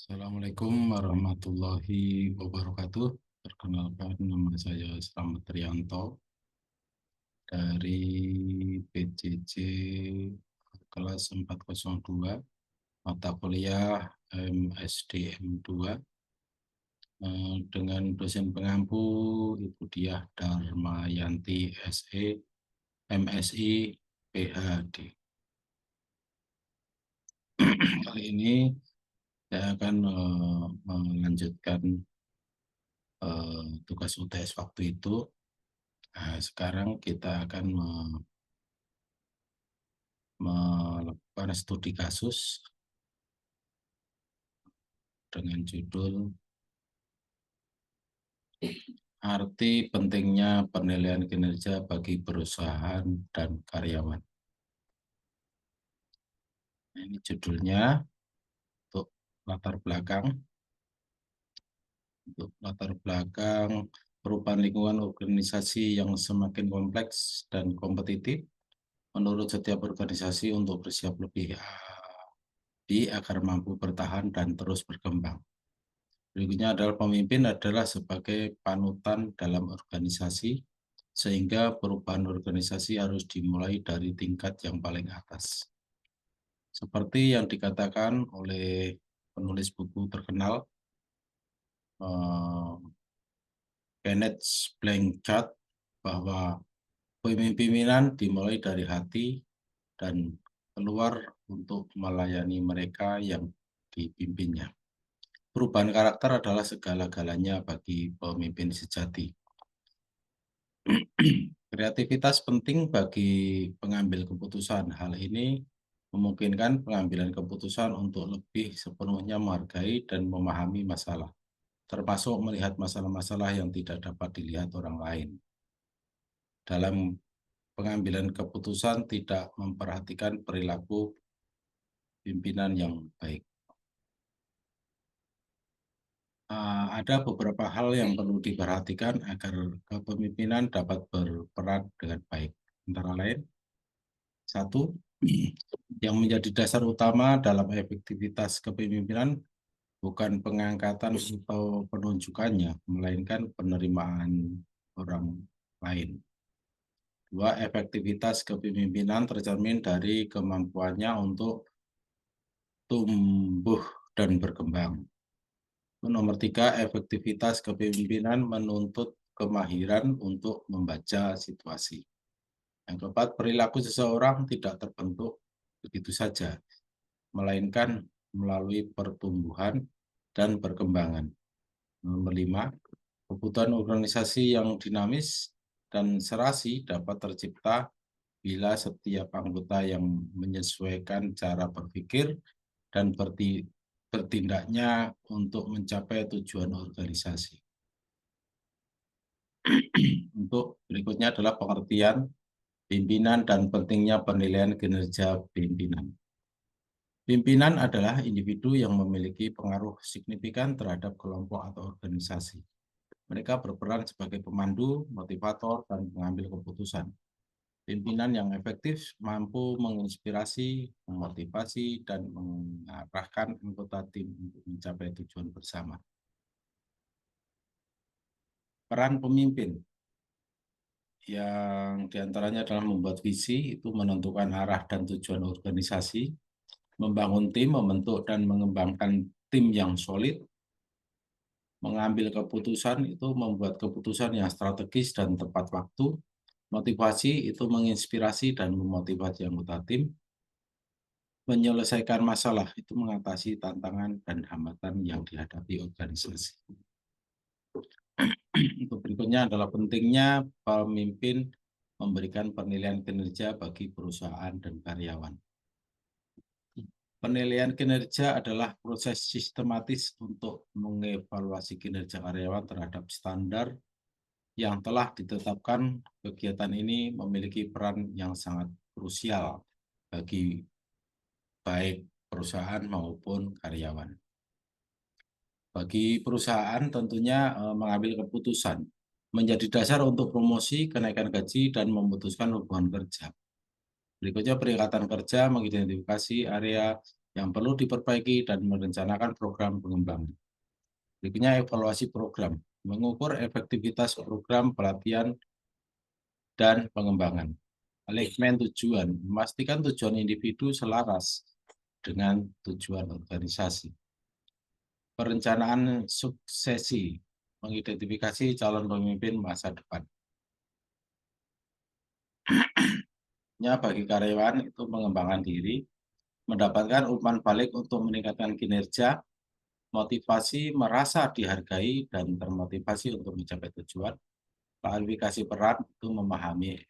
Assalamualaikum warahmatullahi wabarakatuh. Perkenalkan, nama saya Slamet Trianto dari PJJ kelas 402, mata kuliah MSDM 2, dengan dosen pengampu Ibu Diah Darmayanti SE, MSI, PhD. Kali ini saya akan melanjutkan tugas UTS waktu itu. Nah, sekarang kita akan melakukan studi kasus dengan judul Arti Pentingnya Penilaian Kinerja Bagi Perusahaan dan Karyawan. Nah, ini judulnya. Untuk latar belakang. Untuk latar belakang, perubahan lingkungan organisasi yang semakin kompleks dan kompetitif menurut setiap organisasi untuk bersiap lebih agar mampu bertahan dan terus berkembang. Berikutnya adalah pemimpin adalah sebagai panutan dalam organisasi, sehingga perubahan organisasi harus dimulai dari tingkat yang paling atas. Seperti yang dikatakan oleh penulis buku terkenal, Kenneth Blanchard, bahwa pemimpinan dimulai dari hati dan keluar untuk melayani mereka yang dipimpinnya. Perubahan karakter adalah segala-galanya bagi pemimpin sejati. Kreativitas penting bagi pengambil keputusan. Hal ini memungkinkan pengambilan keputusan untuk lebih sepenuhnya menghargai dan memahami masalah, termasuk melihat masalah-masalah yang tidak dapat dilihat orang lain. Dalam pengambilan keputusan tidak memperhatikan perilaku pimpinan yang baik. Ada beberapa hal yang perlu diperhatikan agar kepemimpinan dapat berperan dengan baik. Antara lain, satu, yang menjadi dasar utama dalam efektivitas kepemimpinan bukan pengangkatan atau penunjukannya, melainkan penerimaan orang lain. Dua, efektivitas kepemimpinan tercermin dari kemampuannya untuk tumbuh dan berkembang. Nomor tiga, efektivitas kepemimpinan menuntut kemahiran untuk membaca situasi. Yang keempat, perilaku seseorang tidak terbentuk begitu saja, melainkan melalui pertumbuhan dan perkembangan. Nomor lima, kebutuhan organisasi yang dinamis dan serasi dapat tercipta bila setiap anggota yang menyesuaikan cara berpikir dan bertindaknya untuk mencapai tujuan organisasi. Untuk berikutnya adalah pengertian pimpinan dan pentingnya penilaian kinerja pimpinan. Pimpinan adalah individu yang memiliki pengaruh signifikan terhadap kelompok atau organisasi. Mereka berperan sebagai pemandu, motivator, dan pengambil keputusan. Pimpinan yang efektif mampu menginspirasi, memotivasi, dan mengarahkan anggota tim untuk mencapai tujuan bersama. Peran pemimpin yang diantaranya adalah membuat visi, itu menentukan arah dan tujuan organisasi, membangun tim, membentuk dan mengembangkan tim yang solid, mengambil keputusan, itu membuat keputusan yang strategis dan tepat waktu, motivasi, itu menginspirasi dan memotivasi anggota tim, menyelesaikan masalah, itu mengatasi tantangan dan hambatan yang dihadapi organisasi. Untuk berikutnya adalah pentingnya pemimpin memberikan penilaian kinerja bagi perusahaan dan karyawan. Penilaian kinerja adalah proses sistematis untuk mengevaluasi kinerja karyawan terhadap standar yang telah ditetapkan. Kegiatan ini memiliki peran yang sangat krusial bagi baik perusahaan maupun karyawan. Bagi perusahaan tentunya mengambil keputusan menjadi dasar untuk promosi, kenaikan gaji, dan memutuskan hubungan kerja. Berikutnya, peringkatan kerja mengidentifikasi area yang perlu diperbaiki dan merencanakan program pengembangan. Berikutnya evaluasi program, mengukur efektivitas program pelatihan dan pengembangan. Alignment tujuan, memastikan tujuan individu selaras dengan tujuan organisasi. Perencanaan suksesi, mengidentifikasi calon pemimpin masa depan. Bagi karyawan itu mengembangkan diri, mendapatkan umpan balik untuk meningkatkan kinerja, motivasi merasa dihargai dan termotivasi untuk mencapai tujuan, klarifikasi peran itu memahami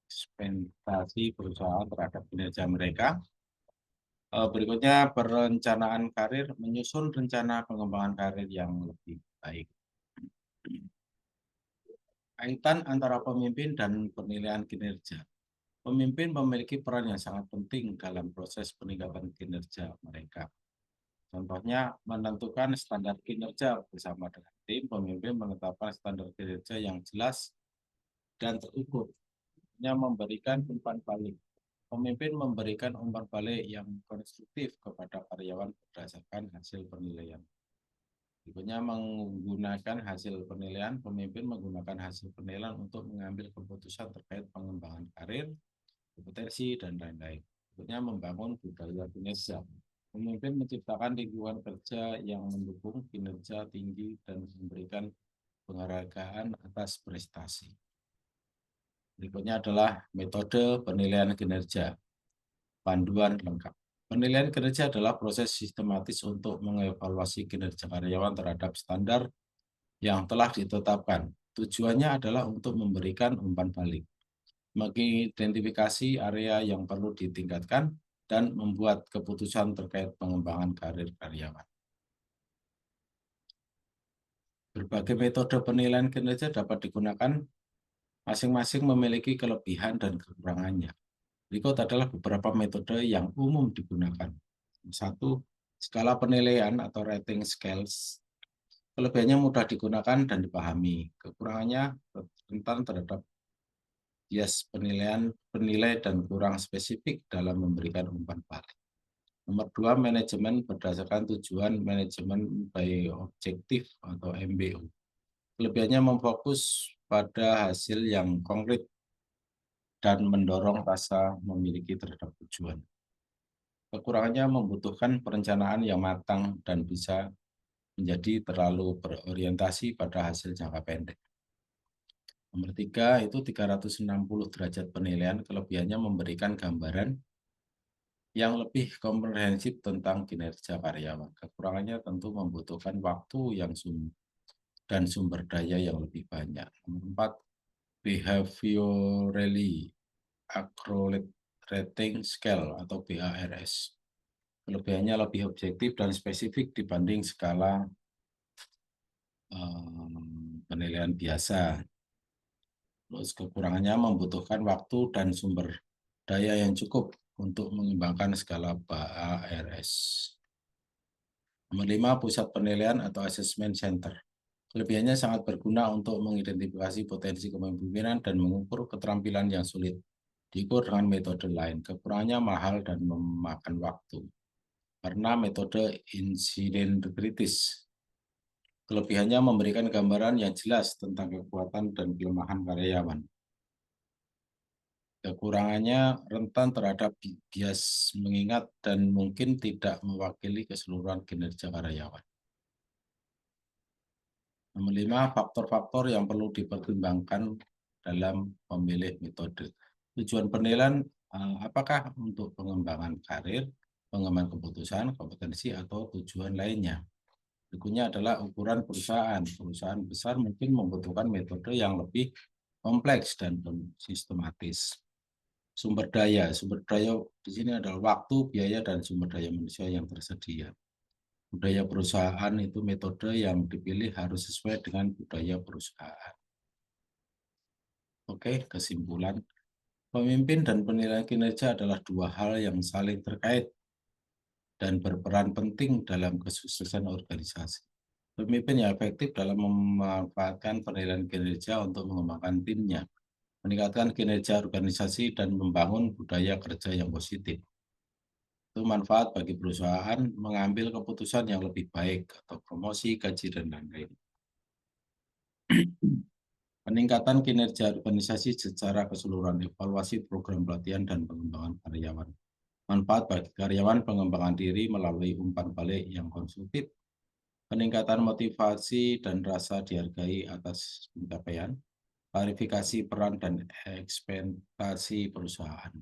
ekspektasi perusahaan terhadap kinerja mereka. Berikutnya perencanaan karir, menyusun rencana pengembangan karir yang lebih baik. Kaitan antara pemimpin dan penilaian kinerja. Pemimpin memiliki peran yang sangat penting dalam proses peningkatan kinerja mereka. Contohnya, menentukan standar kinerja bersama dengan tim, pemimpin menetapkan standar kinerja yang jelas dan terukur. Memberikan umpan balik. Pemimpin memberikan umpan balik yang konstruktif kepada karyawan berdasarkan hasil penilaian. Berikutnya menggunakan hasil penilaian, pemimpin menggunakan hasil penilaian untuk mengambil keputusan terkait pengembangan karir, kompetensi, dan lain-lain. Berikutnya membangun budaya kinerja. Pemimpin menciptakan lingkungan kerja yang mendukung kinerja tinggi dan memberikan penghargaan atas prestasi. Berikutnya adalah metode penilaian kinerja. Panduan lengkap. Penilaian kinerja adalah proses sistematis untuk mengevaluasi kinerja karyawan terhadap standar yang telah ditetapkan. Tujuannya adalah untuk memberikan umpan balik, mengidentifikasi area yang perlu ditingkatkan, dan membuat keputusan terkait pengembangan karir karyawan. Berbagai metode penilaian kinerja dapat digunakan, masing-masing memiliki kelebihan dan kekurangannya. Berikut adalah beberapa metode yang umum digunakan. 1. Skala penilaian atau rating scales. Kelebihannya mudah digunakan dan dipahami. Kekurangannya rentan terhadap bias penilai dan kurang spesifik dalam memberikan umpan balik. Nomor 2, manajemen berdasarkan tujuan manajemen by objektif atau MBO. Kelebihannya memfokus pada hasil yang konkret dan mendorong rasa memiliki terhadap tujuan. Kekurangannya membutuhkan perencanaan yang matang dan bisa menjadi terlalu berorientasi pada hasil jangka pendek. Nomor 3 itu 360 derajat penilaian, kelebihannya memberikan gambaran yang lebih komprehensif tentang kinerja karyawan. Kekurangannya tentu membutuhkan waktu dan sumber daya yang lebih banyak. Nomor 4, behaviorally accurate rating scale atau BARS. Kelebihannya lebih objektif dan spesifik dibanding skala penilaian biasa. Terus kekurangannya membutuhkan waktu dan sumber daya yang cukup untuk mengembangkan skala BARS. Nomor 5, pusat penilaian atau assessment center. Kelebihannya sangat berguna untuk mengidentifikasi potensi kepemimpinan dan mengukur keterampilan yang sulit diukur dengan metode lain. Kekurangannya mahal dan memakan waktu. Karena metode insiden kritis. Kelebihannya memberikan gambaran yang jelas tentang kekuatan dan kelemahan karyawan. Kekurangannya rentan terhadap bias mengingat dan mungkin tidak mewakili keseluruhan kinerja karyawan. Nomor 5, faktor-faktor yang perlu dipertimbangkan dalam memilih metode. Tujuan penilaian apakah untuk pengembangan karir, pengembangan keputusan, kompetensi, atau tujuan lainnya. Berikutnya adalah ukuran perusahaan. Perusahaan besar mungkin membutuhkan metode yang lebih kompleks dan sistematis. Sumber daya di sini adalah waktu, biaya, dan sumber daya manusia yang tersedia. Budaya perusahaan itu metode yang dipilih harus sesuai dengan budaya perusahaan. Oke, kesimpulan. Pemimpin dan penilaian kinerja adalah dua hal yang saling terkait dan berperan penting dalam kesuksesan organisasi. Pemimpin yang efektif dalam memanfaatkan penilaian kinerja untuk mengembangkan timnya, meningkatkan kinerja organisasi, dan membangun budaya kerja yang positif. Itu manfaat bagi perusahaan mengambil keputusan yang lebih baik atau promosi, gaji, dan lain-lain. Peningkatan kinerja organisasi secara keseluruhan, evaluasi program pelatihan dan pengembangan karyawan. Manfaat bagi karyawan, pengembangan diri melalui umpan balik yang konstruktif, peningkatan motivasi dan rasa dihargai atas pencapaian, klarifikasi peran dan ekspektasi perusahaan.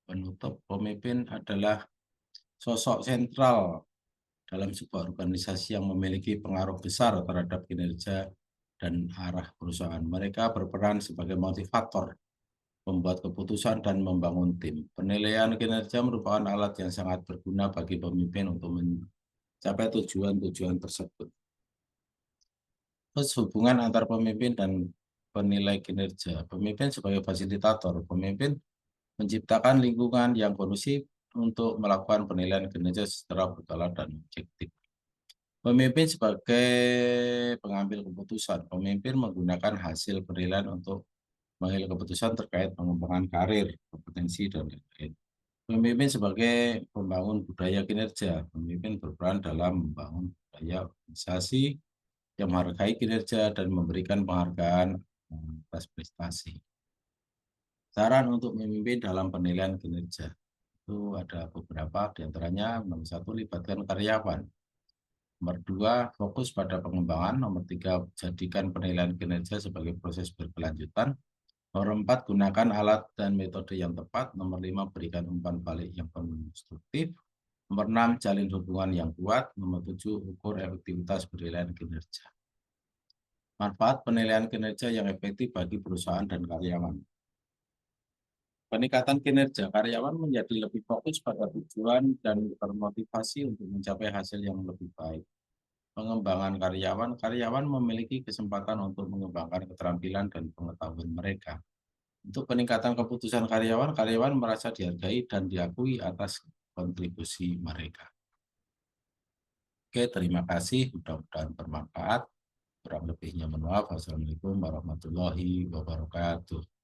Penutup, pemimpin adalah sosok sentral dalam sebuah organisasi yang memiliki pengaruh besar terhadap kinerja dan arah perusahaan. Mereka berperan sebagai motivator, membuat keputusan, dan membangun tim. Penilaian kinerja merupakan alat yang sangat berguna bagi pemimpin untuk mencapai tujuan-tujuan tersebut. Terus hubungan antar pemimpin dan penilai kinerja. Pemimpin sebagai fasilitator. Pemimpin menciptakan lingkungan yang kondusif untuk melakukan penilaian kinerja secara berkala dan objektif. Pemimpin sebagai pengambil keputusan. Pemimpin menggunakan hasil penilaian untuk mengambil keputusan terkait pengembangan karir, kompetensi, dan lain-lain. Pemimpin sebagai pembangun budaya kinerja. Pemimpin berperan dalam membangun budaya organisasi yang menghargai kinerja dan memberikan penghargaan atas prestasi. Saran untuk memimpin dalam penilaian kinerja. Itu ada beberapa, diantaranya nomor 1, libatkan karyawan. Nomor 2, fokus pada pengembangan. Nomor 3, jadikan penilaian kinerja sebagai proses berkelanjutan. Nomor 4, gunakan alat dan metode yang tepat. Nomor 5, berikan umpan balik yang konstruktif. Nomor 6, jalin hubungan yang kuat. Nomor 7, ukur efektivitas penilaian kinerja. Manfaat penilaian kinerja yang efektif bagi perusahaan dan karyawan. Peningkatan kinerja karyawan menjadi lebih fokus pada tujuan dan termotivasi untuk mencapai hasil yang lebih baik. Pengembangan karyawan memiliki kesempatan untuk mengembangkan keterampilan dan pengetahuan mereka. Untuk peningkatan keputusan karyawan merasa dihargai dan diakui atas kontribusi mereka. Oke, terima kasih. Mudah-mudahan bermanfaat. Kurang lebihnya mohon maaf. Wassalamualaikum warahmatullahi wabarakatuh.